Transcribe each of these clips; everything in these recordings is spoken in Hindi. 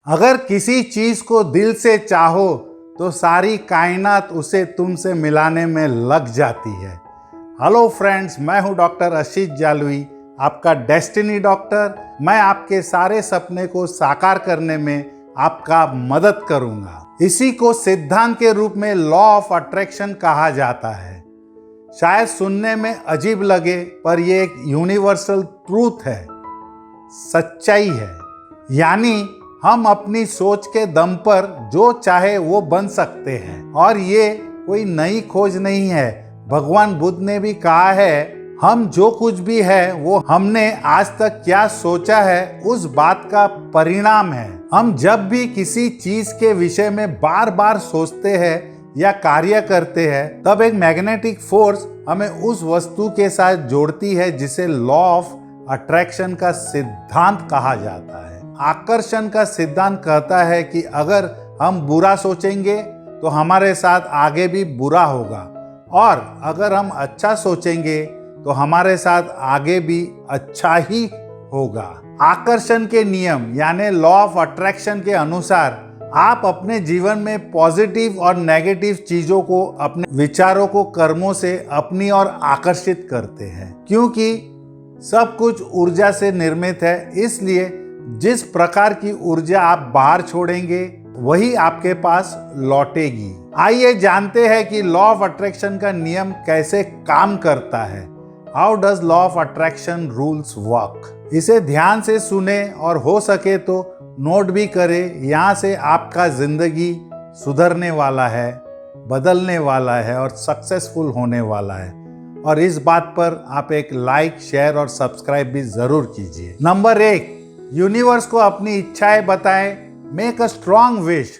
अगर किसी चीज को दिल से चाहो तो सारी कायनात उसे तुमसे मिलाने में लग जाती है। हेलो फ्रेंड्स, मैं हूं डॉक्टर आशीष जालवी, आपका डेस्टिनी डॉक्टर। मैं आपके सारे सपने को साकार करने में आपका मदद करूंगा। इसी को सिद्धांत के रूप में लॉ ऑफ अट्रैक्शन कहा जाता है। शायद सुनने में अजीब लगे, पर यह एक यूनिवर्सल ट्रूथ है, सच्चाई है। यानी हम अपनी सोच के दम पर जो चाहे वो बन सकते हैं, और ये कोई नई खोज नहीं है। भगवान बुद्ध ने भी कहा है, हम जो कुछ भी है वो हमने आज तक क्या सोचा है उस बात का परिणाम है। हम जब भी किसी चीज के विषय में बार बार सोचते हैं या कार्य करते हैं, तब एक मैग्नेटिक फोर्स हमें उस वस्तु के साथ जोड़ती है, जिसे लॉ ऑफ अट्रैक्शन का सिद्धांत कहा जाता है। आकर्षण का सिद्धांत कहता है कि अगर हम बुरा सोचेंगे तो हमारे साथ आगे भी बुरा होगा, और अगर हम अच्छा सोचेंगे तो हमारे साथ आगे भी अच्छा ही होगा। आकर्षण के नियम यानी लॉ ऑफ अट्रैक्शन के अनुसार आप अपने जीवन में पॉजिटिव और नेगेटिव चीजों को, अपने विचारों को कर्मों से अपनी ओर आकर्षित करते हैं। क्योंकि सब कुछ ऊर्जा से निर्मित है, इसलिए जिस प्रकार की ऊर्जा आप बाहर छोड़ेंगे वही आपके पास लौटेगी। आइए जानते हैं कि लॉ ऑफ अट्रैक्शन का नियम कैसे काम करता है। How does law of attraction rules work. इसे ध्यान से सुने और हो सके तो नोट भी करें। यहाँ से आपका जिंदगी सुधरने वाला है, बदलने वाला है और सक्सेसफुल होने वाला है। और इस बात पर आप एक लाइक, शेयर और सब्सक्राइब भी जरूर कीजिए। नंबर 1, यूनिवर्स को अपनी इच्छाएं बताएं। Make a strong wish.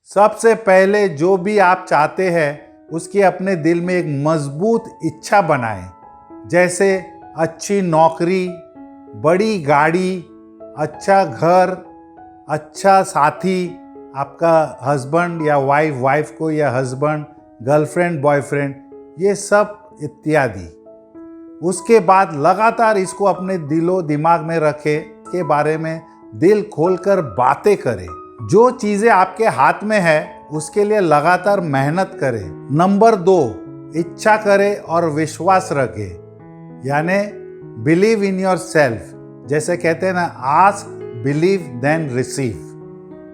सबसे पहले जो भी आप चाहते हैं उसकी अपने दिल में एक मजबूत इच्छा बनाएं। जैसे अच्छी नौकरी, बड़ी गाड़ी, अच्छा घर, अच्छा साथी, आपका हस्बैंड या वाइफ को या हस्बैंड, गर्लफ्रेंड, बॉयफ्रेंड, ये सब इत्यादि। उसके बाद लगातार इसको अपने दिलो दिमाग में रखें, के बारे में दिल खोलकर बातें करें। जो चीजें आपके हाथ में है उसके लिए लगातार मेहनत करें। नंबर 2, इच्छा करें और विश्वास रखें, यानी बिलीव इन योर सेल्फ। जैसे कहते हैं ना, आस्क, बिलीव, देन रिसीव।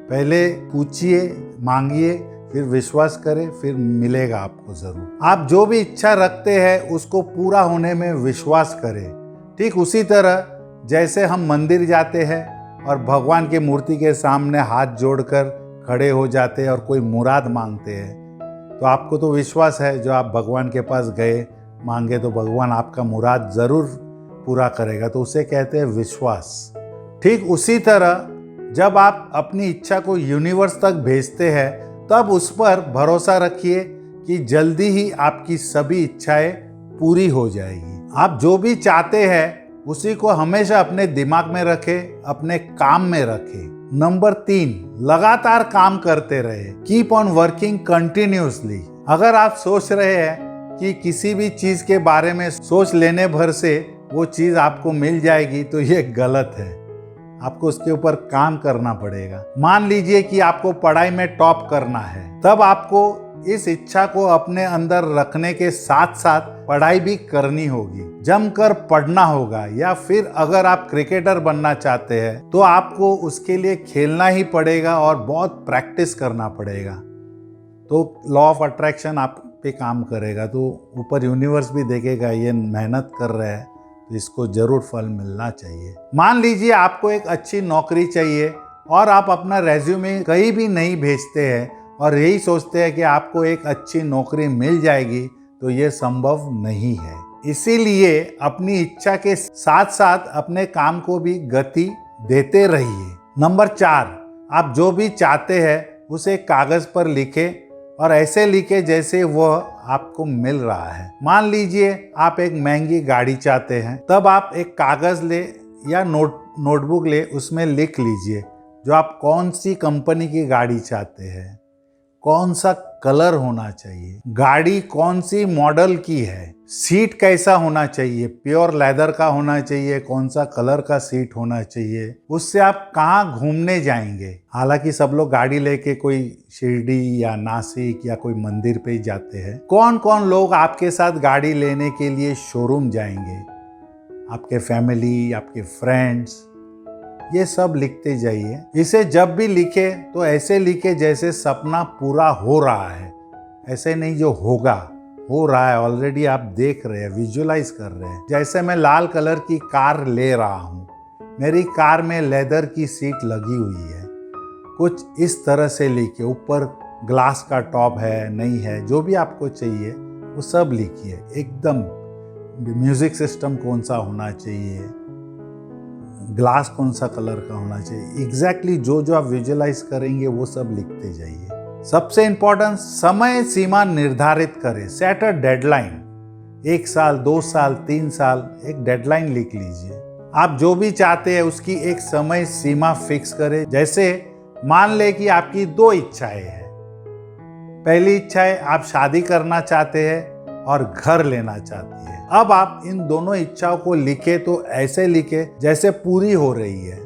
पहले पूछिए, मांगिए, फिर विश्वास करें, फिर मिलेगा आपको जरूर। आप जो भी इच्छा रखते हैं उसको पूरा होने में विश्वास करें। ठीक उसी तरह जैसे हम मंदिर जाते हैं और भगवान की मूर्ति के सामने हाथ जोड़कर खड़े हो जाते हैं और कोई मुराद मांगते हैं, तो आपको तो विश्वास है जो आप भगवान के पास गए, मांगे तो भगवान आपका मुराद जरूर पूरा करेगा, तो उसे कहते हैं विश्वास। ठीक उसी तरह जब आप अपनी इच्छा को यूनिवर्स तक भेजते हैं, तब उस पर भरोसा रखिए कि जल्दी ही आपकी सभी इच्छाएं पूरी हो जाएगी। आप जो भी चाहते हैं उसी को हमेशा अपने दिमाग में रखें, अपने काम में रखें। नंबर 3, लगातार काम करते रहे। Keep on working continuously. अगर आप सोच रहे हैं कि किसी भी चीज के बारे में सोच लेने भर से वो चीज आपको मिल जाएगी, तो ये गलत है। आपको उसके ऊपर काम करना पड़ेगा। मान लीजिए कि आपको पढ़ाई में टॉप करना है, तब आपको इस इच्छा को अपने अंदर रखने के साथ साथ पढ़ाई भी करनी होगी, जमकर पढ़ना होगा। या फिर अगर आप क्रिकेटर बनना चाहते हैं तो आपको उसके लिए खेलना ही पड़ेगा और बहुत प्रैक्टिस करना पड़ेगा। तो लॉ ऑफ अट्रैक्शन आप पे काम करेगा, तो ऊपर यूनिवर्स भी देखेगा ये मेहनत कर रहा है, तो इसको जरूर फल मिलना चाहिए। मान लीजिए आपको एक अच्छी नौकरी चाहिए और आप अपना रेज्यूमे कहीं भी नहीं भेजते हैं और यही सोचते हैं कि आपको एक अच्छी नौकरी मिल जाएगी, तो ये संभव नहीं है। इसीलिए अपनी इच्छा के साथ साथ अपने काम को भी गति देते रहिए। नंबर 4, आप जो भी चाहते हैं उसे कागज पर लिखें, और ऐसे लिखे जैसे वह आपको मिल रहा है। मान लीजिए आप एक महंगी गाड़ी चाहते हैं, तब आप एक कागज ले या नोटबुक ले, उसमें लिख लीजिए जो आप कौन सी कंपनी की गाड़ी चाहते हैं, कौन सा कलर होना चाहिए, गाड़ी कौन सी मॉडल की है, सीट कैसा होना चाहिए, प्योर लेदर का होना चाहिए, कौन सा कलर का सीट होना चाहिए, उससे आप कहाँ घूमने जाएंगे। हालांकि सब लोग गाड़ी लेके कोई शिरडी या नासिक या कोई मंदिर पे ही जाते हैं। कौन कौन लोग आपके साथ गाड़ी लेने के लिए शोरूम जाएंगे, आपके फैमिली, आपके फ्रेंड्स, ये सब लिखते जाइए। इसे जब भी लिखे तो ऐसे लिखे जैसे सपना पूरा हो रहा है, ऐसे नहीं जो होगा, हो रहा है, ऑलरेडी आप देख रहे हैं, विजुअलाइज कर रहे हैं। जैसे मैं लाल कलर की कार ले रहा हूँ, मेरी कार में लेदर की सीट लगी हुई है, कुछ इस तरह से लिखिए। ऊपर ग्लास का टॉप है नहीं है, जो भी आपको चाहिए वो सब लिखिए। एकदम म्यूजिक सिस्टम कौन सा होना चाहिए, ग्लास कौन सा कलर का होना चाहिए, एग्जैक्टली जो जो आप विजुअलाइज करेंगे वो सब लिखते जाइए। सबसे इंपॉर्टेंट, समय सीमा निर्धारित करें, सेट अ डेडलाइन। 1 साल, 2 साल, 3 साल, एक डेडलाइन लिख लीजिए। आप जो भी चाहते हैं उसकी एक समय सीमा फिक्स करें। जैसे मान ले कि आपकी 2 इच्छाएं हैं। पहली इच्छा है आप शादी करना चाहते हैं और घर लेना चाहती है। अब आप इन दोनों इच्छाओं को लिखे तो ऐसे लिखे जैसे पूरी हो रही है।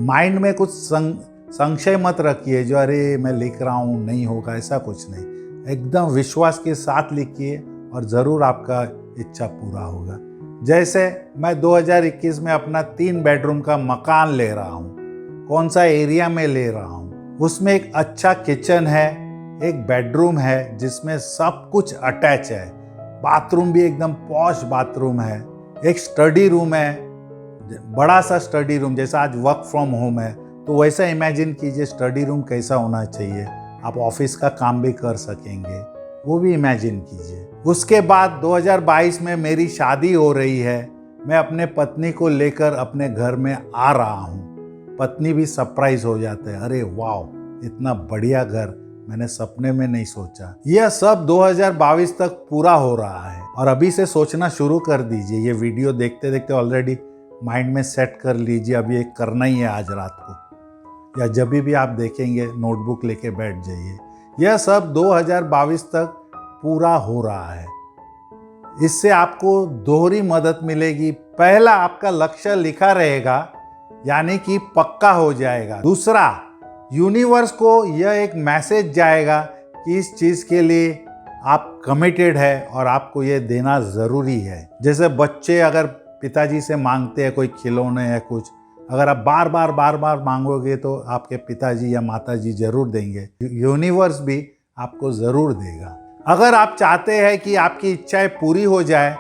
माइंड में कुछ संशय मत रखिए जो अरे मैं लिख रहा हूँ नहीं होगा, ऐसा कुछ नहीं। एकदम विश्वास के साथ लिखिए और ज़रूर आपका इच्छा पूरा होगा। जैसे मैं 2021 में अपना 3 बेडरूम का मकान ले रहा हूँ, कौन सा एरिया में ले रहा हूँ, उसमें एक अच्छा किचन है, एक बेडरूम है जिसमें सब कुछ अटैच है, बाथरूम भी एकदम पॉश बाथरूम है, एक स्टडी रूम है, बड़ा सा स्टडी रूम। जैसा आज वर्क फ्रॉम होम है तो वैसा इमेजिन कीजिए स्टडी रूम कैसा होना चाहिए, आप ऑफिस का काम भी कर सकेंगे, वो भी इमेजिन कीजिए। उसके बाद 2022 में मेरी शादी हो रही है, मैं अपने पत्नी को लेकर अपने घर में आ रहा हूँ। पत्नी भी सरप्राइज हो जाते हैं, अरे वाह इतना बढ़िया घर, मैंने सपने में नहीं सोचा। यह सब 2022 तक पूरा हो रहा है और अभी से सोचना शुरू कर दीजिए। ये वीडियो देखते देखते ऑलरेडी माइंड में सेट कर लीजिए, अब ये करना ही है आज रात को, या जब भी आप देखेंगे नोटबुक लेके बैठ जाइए। यह सब 2022 तक पूरा हो रहा है। इससे आपको दोहरी मदद मिलेगी। पहला, आपका लक्ष्य लिखा रहेगा यानी कि पक्का हो जाएगा। दूसरा, यूनिवर्स को यह एक मैसेज जाएगा कि इस चीज़ के लिए आप कमिटेड है और आपको ये देना ज़रूरी है। जैसे बच्चे अगर पिताजी से मांगते हैं कोई खिलौने या कुछ, अगर आप बार बार मांगोगे तो आपके पिताजी या माताजी जरूर देंगे, यूनिवर्स भी आपको ज़रूर देगा। अगर आप चाहते हैं कि आपकी इच्छाएं पूरी हो जाए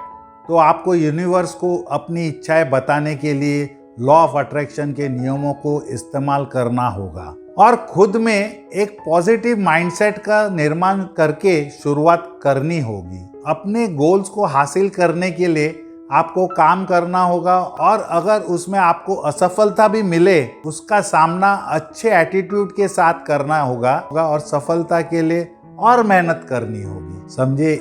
तो आपको यूनिवर्स को अपनी इच्छाएं बताने के लिए लॉ ऑफ अट्रैक्शन के नियमों को इस्तेमाल करना होगा और खुद में एक पॉजिटिव माइंडसेट का निर्माण करके शुरुआत करनी होगी। अपने गोल्स को हासिल करने के लिए आपको काम करना होगा और अगर उसमें आपको असफलता भी मिले उसका सामना अच्छे एटीट्यूड के साथ करना होगा और सफलता के लिए और मेहनत करनी होगी। समझे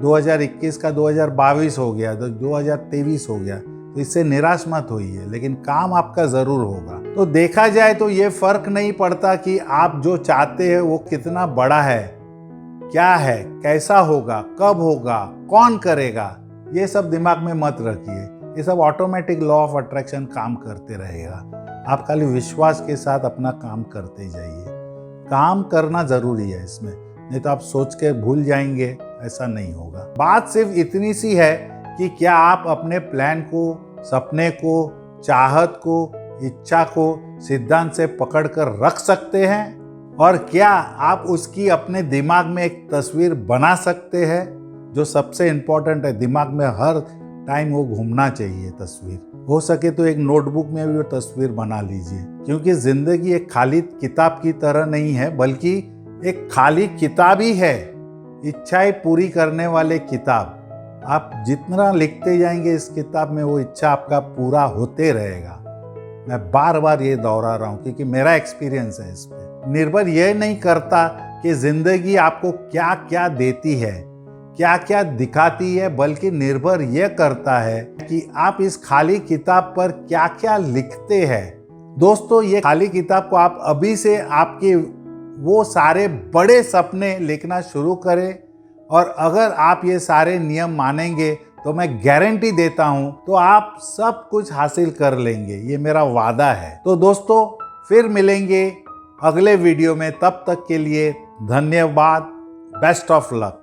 2021 का 2022 हो गया तो 2023 हो गया, तो इससे निराश मत होइए, लेकिन काम आपका ज़रूर होगा। तो देखा जाए तो ये फर्क नहीं पड़ता कि आप जो चाहते हैं वो कितना बड़ा है, क्या है, कैसा होगा, कब होगा, कौन करेगा, ये सब दिमाग में मत रखिए। ये सब ऑटोमेटिक लॉ ऑफ अट्रैक्शन काम करते रहेगा। आप खाली विश्वास के साथ अपना काम करते जाइए। काम करना ज़रूरी है इसमें, नहीं तो आप सोच के भूल जाएंगे, ऐसा नहीं होगा। बात सिर्फ इतनी सी है कि क्या आप अपने प्लान को, सपने को, चाहत को, इच्छा को सिद्धांत से पकड़कर रख सकते हैं और क्या आप उसकी अपने दिमाग में एक तस्वीर बना सकते हैं। जो सबसे इम्पोर्टेंट है, दिमाग में हर टाइम वो घूमना चाहिए तस्वीर। हो सके तो एक नोटबुक में भी वो तस्वीर बना लीजिए, क्योंकि जिंदगी एक खाली किताब की तरह नहीं है बल्कि एक खाली किताब ही है, इच्छाएं पूरी करने वाले किताब। आप जितना लिखते जाएंगे इस किताब में वो इच्छा आपका पूरा होते रहेगा। मैं बार बार ये दोहरा रहा हूँ क्योंकि मेरा एक्सपीरियंस है इस पे। निर्भर यह नहीं करता कि जिंदगी आपको क्या क्या देती है, क्या क्या दिखाती है, बल्कि निर्भर यह करता है कि आप इस खाली किताब पर क्या क्या लिखते हैं। दोस्तों, ये खाली किताब को आप अभी से आपके वो सारे बड़े सपने लिखना शुरू करें। और अगर आप ये सारे नियम मानेंगे तो मैं गारंटी देता हूं तो आप सब कुछ हासिल कर लेंगे, ये मेरा वादा है। तो दोस्तों फिर मिलेंगे अगले वीडियो में, तब तक के लिए धन्यवाद। Best of luck.